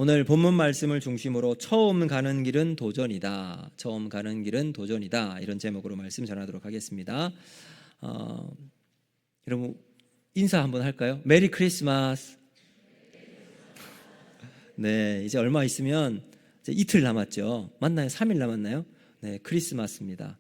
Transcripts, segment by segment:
오늘 본문 말씀을 중심으로 처음 가는 길은 도전이다. 처음 가는 길은 도전이다. 이런 제목으로 말씀 전하도록 하겠습니다. 여러분 인사 한번 할까요? 메리 크리스마스. 네, 이제 얼마 있으면 이제 이틀 남았죠. 맞나요? 3일 남았나요? 네, 크리스마스입니다.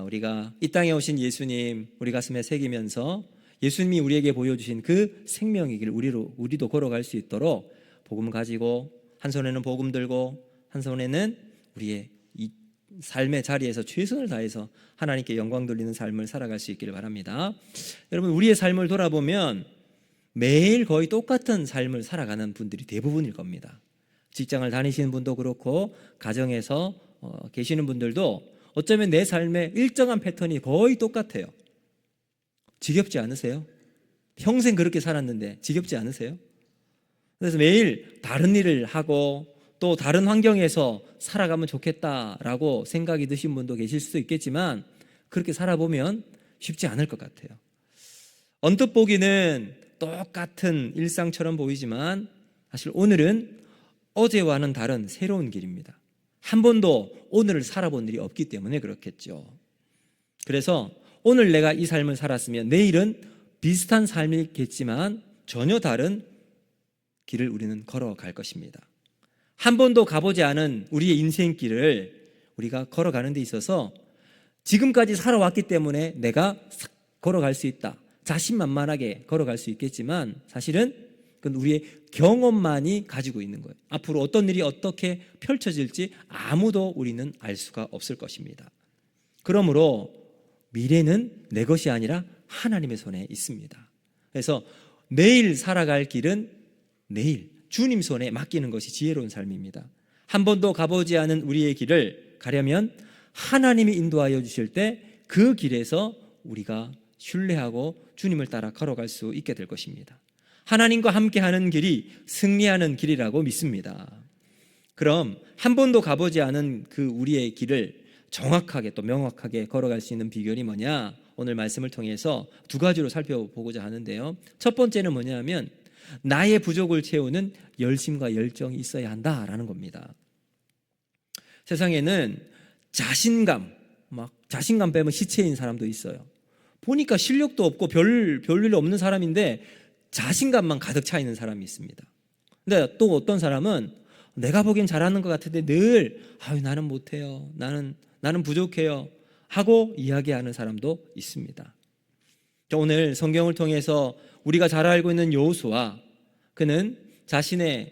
우리가 이 땅에 오신 예수님 우리 가슴에 새기면서 예수님이 우리에게 보여주신 그 생명의 길 우리도 걸어갈 수 있도록 복음 가지고 한 손에는 복음 들고 한 손에는 우리의 이 삶의 자리에서 최선을 다해서 하나님께 영광 돌리는 삶을 살아갈 수 있기를 바랍니다. 여러분 우리의 삶을 돌아보면 매일 거의 똑같은 삶을 살아가는 분들이 대부분일 겁니다. 직장을 다니시는 분도 그렇고 가정에서 계시는 분들도 어쩌면 내 삶의 일정한 패턴이 거의 똑같아요. 지겹지 않으세요? 평생 그렇게 살았는데 지겹지 않으세요? 그래서 매일 다른 일을 하고 또 다른 환경에서 살아가면 좋겠다라고 생각이 드신 분도 계실 수도 있겠지만 그렇게 살아보면 쉽지 않을 것 같아요. 언뜻 보기는 똑같은 일상처럼 보이지만 사실 오늘은 어제와는 다른 새로운 길입니다. 한 번도 오늘을 살아본 일이 없기 때문에 그렇겠죠. 그래서 오늘 내가 이 삶을 살았으면 내일은 비슷한 삶이겠지만 전혀 다른 길을 우리는 걸어갈 것입니다. 한 번도 가보지 않은 우리의 인생길을 우리가 걸어가는 데 있어서 지금까지 살아왔기 때문에 내가 걸어갈 수 있다. 자신만만하게 걸어갈 수 있겠지만 사실은 그건 우리의 경험만이 가지고 있는 거예요. 앞으로 어떤 일이 어떻게 펼쳐질지 아무도 우리는 알 수가 없을 것입니다. 그러므로 미래는 내 것이 아니라 하나님의 손에 있습니다. 그래서 내일 살아갈 길은 내일 주님 손에 맡기는 것이 지혜로운 삶입니다. 한 번도 가보지 않은 우리의 길을 가려면 하나님이 인도하여 주실 때 그 길에서 우리가 신뢰하고 주님을 따라 걸어갈 수 있게 될 것입니다. 하나님과 함께하는 길이 승리하는 길이라고 믿습니다. 그럼 한 번도 가보지 않은 그 우리의 길을 정확하게 또 명확하게 걸어갈 수 있는 비결이 뭐냐? 오늘 말씀을 통해서 두 가지로 살펴보고자 하는데요. 첫 번째는 뭐냐면 나의 부족을 채우는 열심과 열정이 있어야 한다라는 겁니다. 세상에는 자신감 빼면 시체인 사람도 있어요. 보니까 실력도 없고 별일 없는 사람인데 자신감만 가득 차 있는 사람이 있습니다. 근데 또 어떤 사람은 내가 보기엔 잘하는 것 같은데 늘 나는 못해요. 나는 부족해요. 하고 이야기하는 사람도 있습니다. 오늘 성경을 통해서 우리가 잘 알고 있는 여호수아, 그는 자신의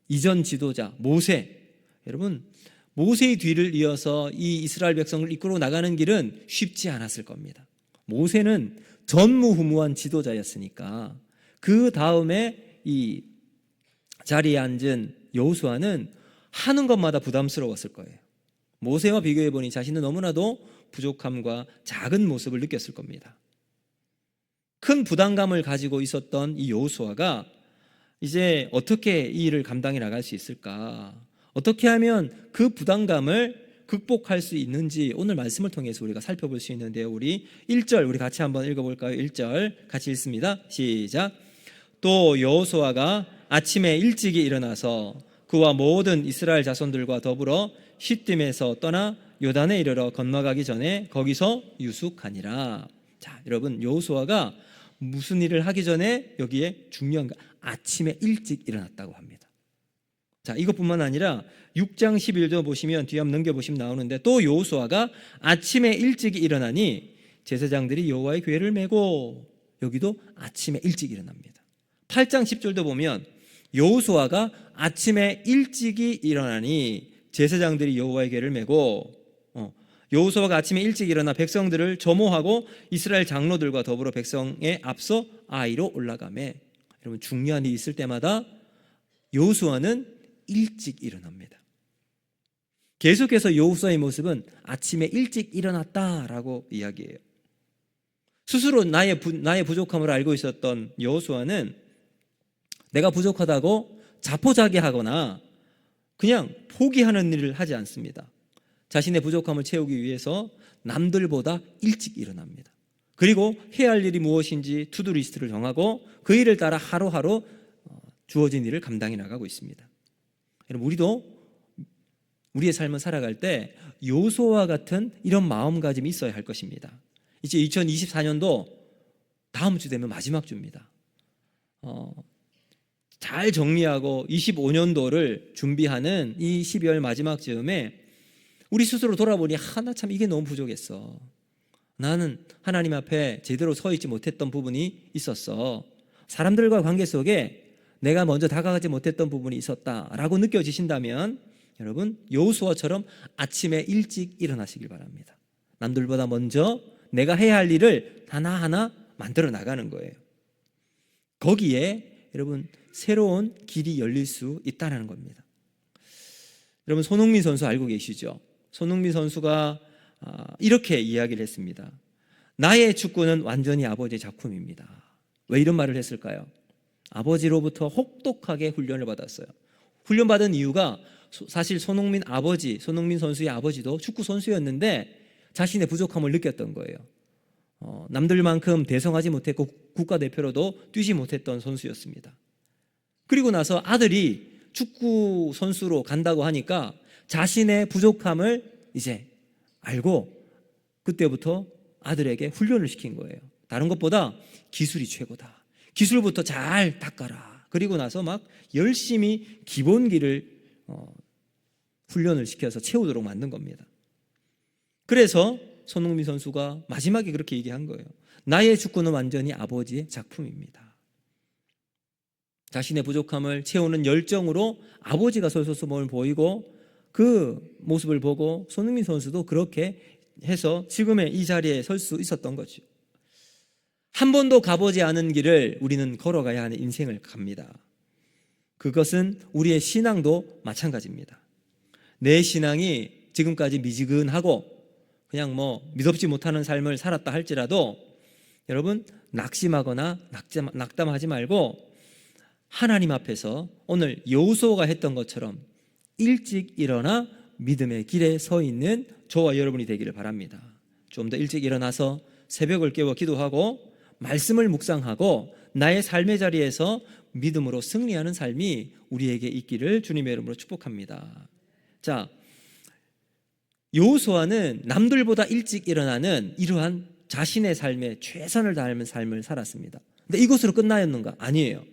이전 지도자 모세, 여러분 모세의 뒤를 이어서 이 이스라엘 백성을 이끌어 나가는 길은 쉽지 않았을 겁니다. 모세는 전무후무한 지도자였으니까 그 다음에 이 자리에 앉은 여호수아는 하는 것마다 부담스러웠을 거예요. 모세와 비교해보니 자신은 너무나도 부족함과 작은 모습을 느꼈을 겁니다. 큰 부담감을 가지고 있었던 이 여호수아가 이제 어떻게 이 일을 감당해 나갈 수 있을까? 어떻게 하면 그 부담감을 극복할 수 있는지 오늘 말씀을 통해서 우리가 살펴볼 수 있는데요. 우리 1절 우리 같이 한번 읽어볼까요? 1절 같이 읽습니다. 시작. 또 여호수아가 아침에 일찍이 일어나서 그와 모든 이스라엘 자손들과 더불어 시딤에서 떠나 요단에 이르러 건너가기 전에 거기서 유숙하니라. 자, 여러분 여호수아가 무슨 일을 하기 전에 여기에 중요한 거 아침에 일찍 일어났다고 합니다. 자, 이것뿐만 아니라 6장 11절 보시면 뒤에 한번 넘겨보시면 나오는데 또 여호수아가 아침에 일찍 일어나니 제사장들이 여호와의 궤를 메고 여기도 아침에 일찍 일어납니다. 8장 10절도 보면 여호수아가 아침에 일찍이 일어나니 제사장들이 여호와의 궤를 메고 여호수아가 아침에 일찍 일어나 백성들을 점호하고 이스라엘 장로들과 더불어 백성에 앞서 아이로 올라가매. 여러분 중요한 일이 있을 때마다 여호수아는 일찍 일어납니다. 계속해서 여호수아의 모습은 아침에 일찍 일어났다라고 이야기해요. 스스로 나의 부족함을 알고 있었던 여호수아는 내가 부족하다고 자포자기하거나 그냥 포기하는 일을 하지 않습니다. 자신의 부족함을 채우기 위해서 남들보다 일찍 일어납니다. 그리고 해야 할 일이 무엇인지 투두리스트를 정하고 그 일을 따라 하루하루 주어진 일을 감당해 나가고 있습니다. 여러분, 우리도 우리의 삶을 살아갈 때 요소와 같은 이런 마음가짐이 있어야 할 것입니다. 이제 2024년도 다음 주 되면 마지막 주입니다. 잘 정리하고 25년도를 준비하는 이 12월 마지막 즈음에 우리 스스로 돌아보니 나 참 이게 너무 부족했어. 나는 하나님 앞에 제대로 서 있지 못했던 부분이 있었어. 사람들과 관계 속에 내가 먼저 다가가지 못했던 부분이 있었다라고 느껴지신다면 여러분, 여호수아처럼 아침에 일찍 일어나시길 바랍니다. 남들보다 먼저 내가 해야 할 일을 하나하나 만들어 나가는 거예요. 거기에 여러분 새로운 길이 열릴 수 있다는 겁니다. 여러분, 손흥민 선수 알고 계시죠? 손흥민 선수가 이렇게 이야기를 했습니다. 나의 축구는 완전히 아버지의 작품입니다. 왜 이런 말을 했을까요? 아버지로부터 혹독하게 훈련을 받았어요. 훈련받은 이유가 사실 손흥민 선수의 아버지도 축구 선수였는데 자신의 부족함을 느꼈던 거예요. 남들만큼 대성하지 못했고 국가대표로도 뛰지 못했던 선수였습니다. 그리고 나서 아들이 축구 선수로 간다고 하니까 자신의 부족함을 이제 알고 그때부터 아들에게 훈련을 시킨 거예요. 다른 것보다 기술이 최고다. 기술부터 잘 닦아라. 그리고 나서 막 열심히 기본기를 훈련을 시켜서 채우도록 만든 겁니다. 그래서 손흥민 선수가 마지막에 그렇게 얘기한 거예요. 나의 축구는 완전히 아버지의 작품입니다. 자신의 부족함을 채우는 열정으로 아버지가 솔선수범을 보이고 그 모습을 보고 손흥민 선수도 그렇게 해서 지금의 이 자리에 설 수 있었던 거죠. 한 번도 가보지 않은 길을 우리는 걸어가야 하는 인생을 갑니다. 그것은 우리의 신앙도 마찬가지입니다. 내 신앙이 지금까지 미지근하고 그냥 믿업지 못하는 삶을 살았다 할지라도 여러분 낙심하거나 낙담하지 말고 하나님 앞에서 오늘 여호수아가 했던 것처럼 일찍 일어나 믿음의 길에 서 있는 저와 여러분이 되기를 바랍니다. 좀 더 일찍 일어나서 새벽을 깨워 기도하고 말씀을 묵상하고 나의 삶의 자리에서 믿음으로 승리하는 삶이 우리에게 있기를 주님의 이름으로 축복합니다. 자, 여호수아는 남들보다 일찍 일어나는 이러한 자신의 삶에 최선을 다하는 삶을 살았습니다. 근데 이것으로 끝나였는가? 아니에요.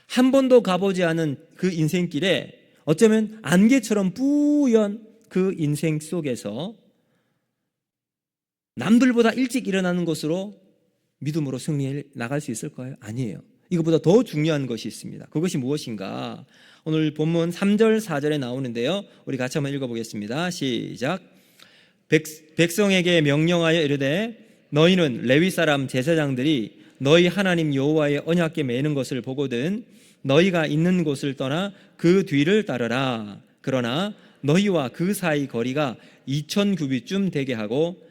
한 번도 가보지 않은 그 인생길에 어쩌면 안개처럼 뿌연 그 인생 속에서 남들보다 일찍 일어나는 것으로 믿음으로 승리해 나갈 수 있을까요? 아니에요. 이것보다 더 중요한 것이 있습니다. 그것이 무엇인가? 오늘 본문 3절 4절에 나오는데요, 우리 같이 한번 읽어보겠습니다. 시작. 백성에게 명령하여 이르되 너희는 레위 사람 제사장들이 너희 하나님 여호와의 언약궤 매는 것을 보거든 너희가 있는 곳을 떠나 그 뒤를 따르라. 그러나 너희와 그 사이 거리가 2000규빗쯤 되게 하고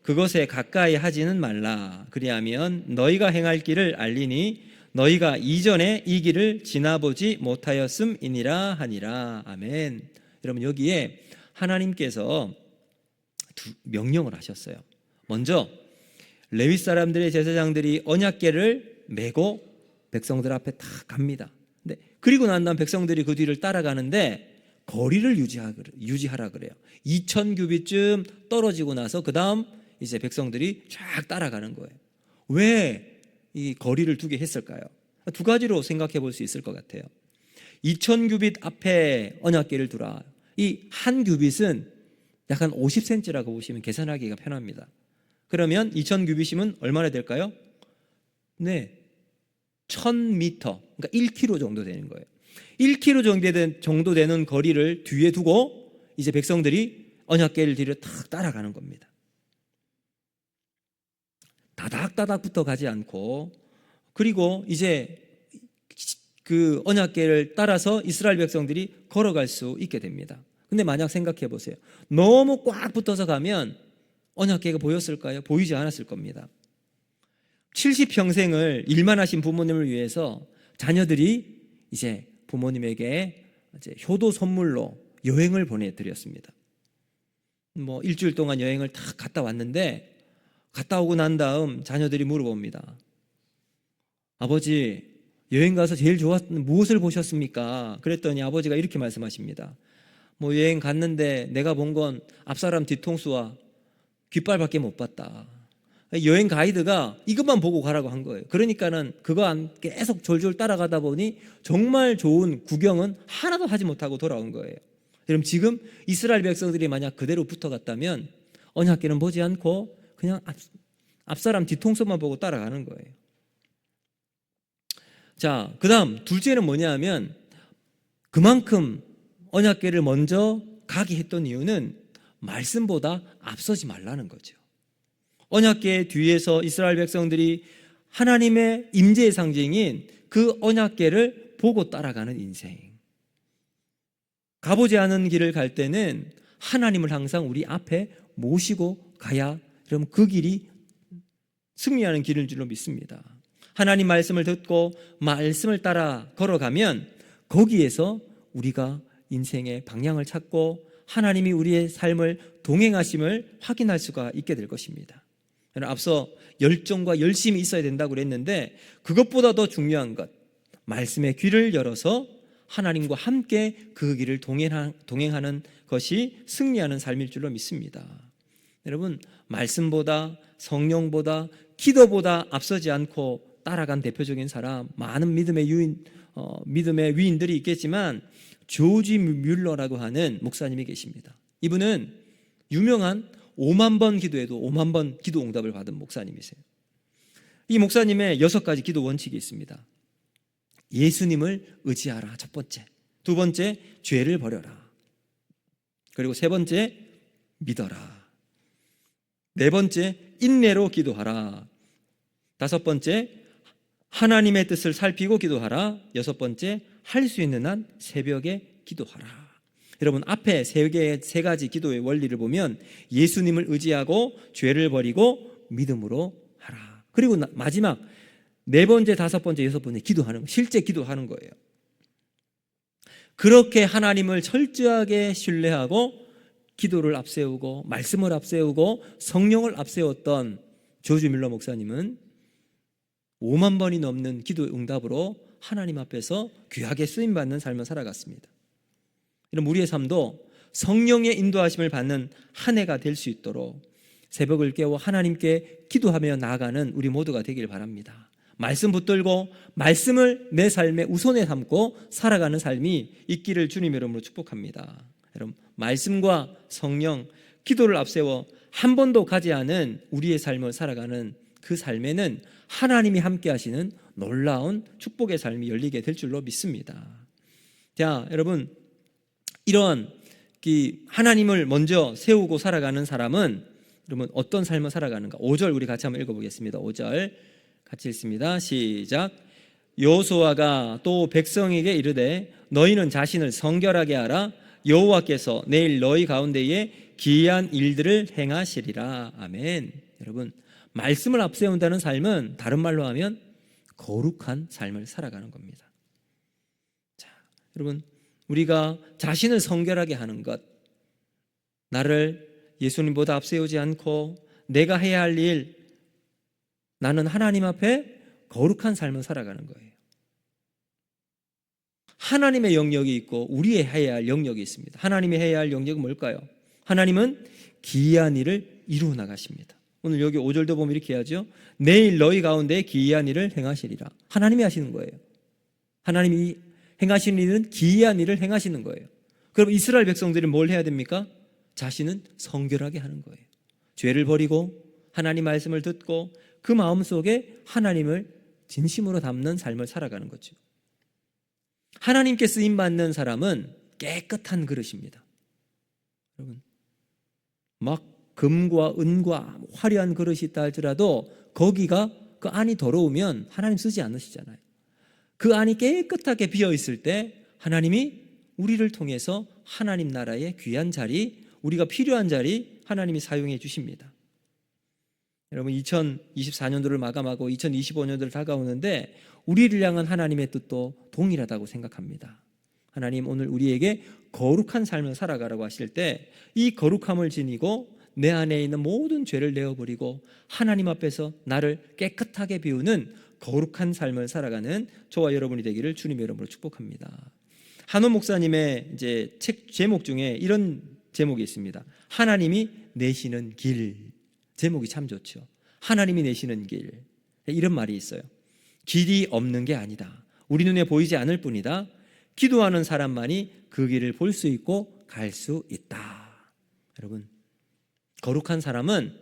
그것에 가까이 하지는 말라. 그리하면 너희가 행할 길을 알리니 너희가 이전에 이 길을 지나보지 못하였음이니라 하니라. 아멘. 여러분, 여기에 하나님께서 명령을 하셨어요. 먼저 레위 사람들의 제사장들이 언약궤를 메고 백성들 앞에 딱 갑니다. 그리고 난 다음 백성들이 그 뒤를 따라가는데 거리를 유지하라 그래요. 2000규빗쯤 떨어지고 나서 그 다음 이제 백성들이 쫙 따라가는 거예요. 왜 이 거리를 두게 했을까요? 두 가지로 생각해 볼 수 있을 것 같아요. 2000규빗 앞에 언약궤를 두라. 이 한 규빗은 약간 50cm라고 보시면 계산하기가 편합니다. 그러면 2000규빗이면 얼마나 될까요? 네, 1000m, 그러니까 1km 정도 되는 거예요. 1km 정도 되는 거리를 뒤에 두고 이제 백성들이 언약궤를 뒤로 탁 따라가는 겁니다. 다닥다닥부터 가지 않고, 그리고 이제 그 언약궤를 따라서 이스라엘 백성들이 걸어갈 수 있게 됩니다. 근데 만약 생각해 보세요. 너무 꽉 붙어서 가면 언약궤가 보였을까요? 보이지 않았을 겁니다. 70평생을 일만 하신 부모님을 위해서 자녀들이 이제 부모님에게 이제 효도 선물로 여행을 보내드렸습니다. 일주일 동안 여행을 다 갔다 왔는데, 갔다 오고 난 다음 자녀들이 물어봅니다. 아버지, 여행 가서 제일 좋았던 무엇을 보셨습니까? 그랬더니 아버지가 이렇게 말씀하십니다. 뭐 여행 갔는데 내가 본 건 앞사람 뒤통수와 깃발밖에 못 봤다. 여행 가이드가 이것만 보고 가라고 한 거예요. 그러니까는 그거 안 계속 졸졸 따라가다 보니 정말 좋은 구경은 하나도 하지 못하고 돌아온 거예요. 그럼 지금 이스라엘 백성들이 만약 그대로 붙어갔다면 언약궤는 보지 않고 그냥 앞사람 뒤통수만 보고 따라가는 거예요. 자, 그 다음 둘째는 뭐냐 하면 그만큼 언약궤를 먼저 가게 했던 이유는 말씀보다 앞서지 말라는 거죠. 언약궤 뒤에서 이스라엘 백성들이 하나님의 임재의 상징인 그 언약궤를 보고 따라가는 인생. 가보지 않은 길을 갈 때는 하나님을 항상 우리 앞에 모시고 가야 그럼 그 길이 승리하는 길인 줄로 믿습니다. 하나님 말씀을 듣고 말씀을 따라 걸어가면 거기에서 우리가 인생의 방향을 찾고 하나님이 우리의 삶을 동행하심을 확인할 수가 있게 될 것입니다. 앞서 열정과 열심이 있어야 된다고 그랬는데 그것보다 더 중요한 것, 말씀의 귀를 열어서 하나님과 함께 그 길을 동행하는 것이 승리하는 삶일 줄로 믿습니다. 여러분, 말씀보다 성령보다 기도보다 앞서지 않고 따라간 대표적인 사람, 많은 믿음의 위인들이 있겠지만 조지 뮬러라고 하는 목사님이 계십니다. 이분은 유명한 5만 번 기도해도 5만 번 기도 응답을 받은 목사님이세요. 이 목사님의 6가지 기도 원칙이 있습니다. 예수님을 의지하라, 첫 번째. 두 번째, 죄를 버려라. 그리고 세 번째, 믿어라. 네 번째, 인내로 기도하라. 다섯 번째, 하나님의 뜻을 살피고 기도하라. 여섯 번째, 할 수 있는 한 새벽에 기도하라. 여러분, 앞에 세 가지 기도의 원리를 보면 예수님을 의지하고 죄를 버리고 믿음으로 하라. 그리고 마지막 네 번째, 다섯 번째, 여섯 번째 기도하는 거, 실제 기도하는 거예요. 그렇게 하나님을 철저하게 신뢰하고 기도를 앞세우고 말씀을 앞세우고 성령을 앞세웠던 조지 밀러 목사님은 5만 번이 넘는 기도 응답으로 하나님 앞에서 귀하게 쓰임받는 삶을 살아갔습니다. 이런 우리의 삶도 성령의 인도하심을 받는 한 해가 될 수 있도록 새벽을 깨워 하나님께 기도하며 나아가는 우리 모두가 되길 바랍니다. 말씀 붙들고 말씀을 내 삶의 우선에 삼고 살아가는 삶이 있기를 주님의 이름으로 축복합니다. 여러분, 말씀과 성령, 기도를 앞세워 한 번도 가지 않은 우리의 삶을 살아가는 그 삶에는 하나님이 함께 하시는 놀라운 축복의 삶이 열리게 될 줄로 믿습니다. 자, 여러분, 이러한 하나님을 먼저 세우고 살아가는 사람은 여러분 어떤 삶을 살아가는가? 5절 우리 같이 한번 읽어보겠습니다. 5절 같이 읽습니다. 시작. 여호수아가 또 백성에게 이르되 너희는 자신을 성결하게 하라. 여호와께서 내일 너희 가운데에 기이한 일들을 행하시리라. 아멘. 여러분, 말씀을 앞세운다는 삶은 다른 말로 하면 거룩한 삶을 살아가는 겁니다. 자, 여러분, 우리가 자신을 성결하게 하는 것, 나를 예수님보다 앞세우지 않고 내가 해야 할 일, 나는 하나님 앞에 거룩한 삶을 살아가는 거예요. 하나님의 영역이 있고 우리의 해야 할 영역이 있습니다. 하나님이 해야 할 영역은 뭘까요? 하나님은 기이한 일을 이루어 나가십니다. 오늘 여기 5절도 보면 이렇게 하죠. 내일 너희 가운데 기이한 일을 행하시리라. 하나님이 하시는 거예요. 하나님이 행하시는 일은 기이한 일을 행하시는 거예요. 그럼 이스라엘 백성들이 뭘 해야 됩니까? 자신은 성결하게 하는 거예요. 죄를 버리고 하나님 말씀을 듣고 그 마음속에 하나님을 진심으로 담는 삶을 살아가는 거죠. 하나님께 쓰임받는 사람은 깨끗한 그릇입니다. 여러분, 막 금과 은과 화려한 그릇이 있다 할지라도 거기가 그 안이 더러우면 하나님 쓰지 않으시잖아요. 그 안이 깨끗하게 비어있을 때 하나님이 우리를 통해서 하나님 나라의 귀한 자리, 우리가 필요한 자리 하나님이 사용해 주십니다. 여러분, 2024년도를 마감하고 2025년도를 다가오는데 우리를 향한 하나님의 뜻도 동일하다고 생각합니다. 하나님 오늘 우리에게 거룩한 삶을 살아가라고 하실 때 이 거룩함을 지니고 내 안에 있는 모든 죄를 내어버리고 하나님 앞에서 나를 깨끗하게 비우는 거룩한 삶을 살아가는 저와 여러분이 되기를 주님의 이름으로 축복합니다. 한원 목사님의 이제 책 제목 중에 이런 제목이 있습니다. 하나님이 내시는 길. 제목이 참 좋죠. 하나님이 내시는 길. 이런 말이 있어요. 길이 없는 게 아니다. 우리 눈에 보이지 않을 뿐이다. 기도하는 사람만이 그 길을 볼 수 있고 갈 수 있다. 여러분, 거룩한 사람은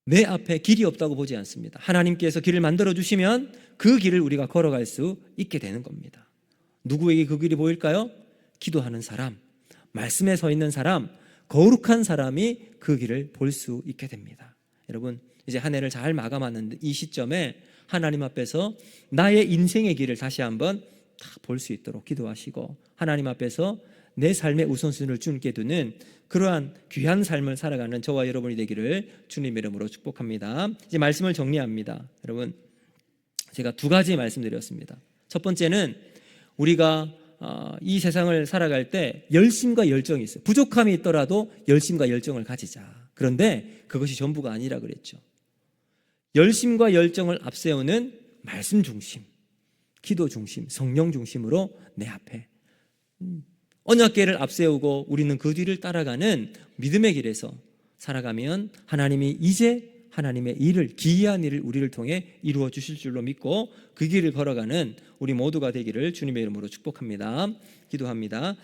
내 앞에 길이 없다고 보지 않습니다. 하나님께서 길을 만들어 주시면 그 길을 우리가 걸어갈 수 있게 되는 겁니다. 누구에게 그 길이 보일까요? 기도하는 사람, 말씀에 서 있는 사람, 거룩한 사람이 그 길을 볼 수 있게 됩니다. 여러분, 이제 한 해를 잘 마감하는 이 시점에 하나님 앞에서 나의 인생의 길을 다시 한번 다 볼 수 있도록 기도하시고, 하나님 앞에서 내 삶의 우선순위를 주님께 두는 그러한 귀한 삶을 살아가는 저와 여러분이 되기를 주님의 이름으로 축복합니다. 이제 말씀을 정리합니다. 여러분, 제가 두 가지 말씀드렸습니다. 첫 번째는 우리가 이 세상을 살아갈 때 열심과 열정이 있어요. 부족함이 있더라도 열심과 열정을 가지자. 그런데 그것이 전부가 아니라 그랬죠. 열심과 열정을 앞세우는 말씀 중심, 기도 중심, 성령 중심으로 내 앞에 언약궤를 앞세우고 우리는 그 뒤를 따라가는 믿음의 길에서 살아가면 하나님이 이제 하나님의 일을, 기이한 일을 우리를 통해 이루어 주실 줄로 믿고 그 길을 걸어가는 우리 모두가 되기를 주님의 이름으로 축복합니다. 기도합니다.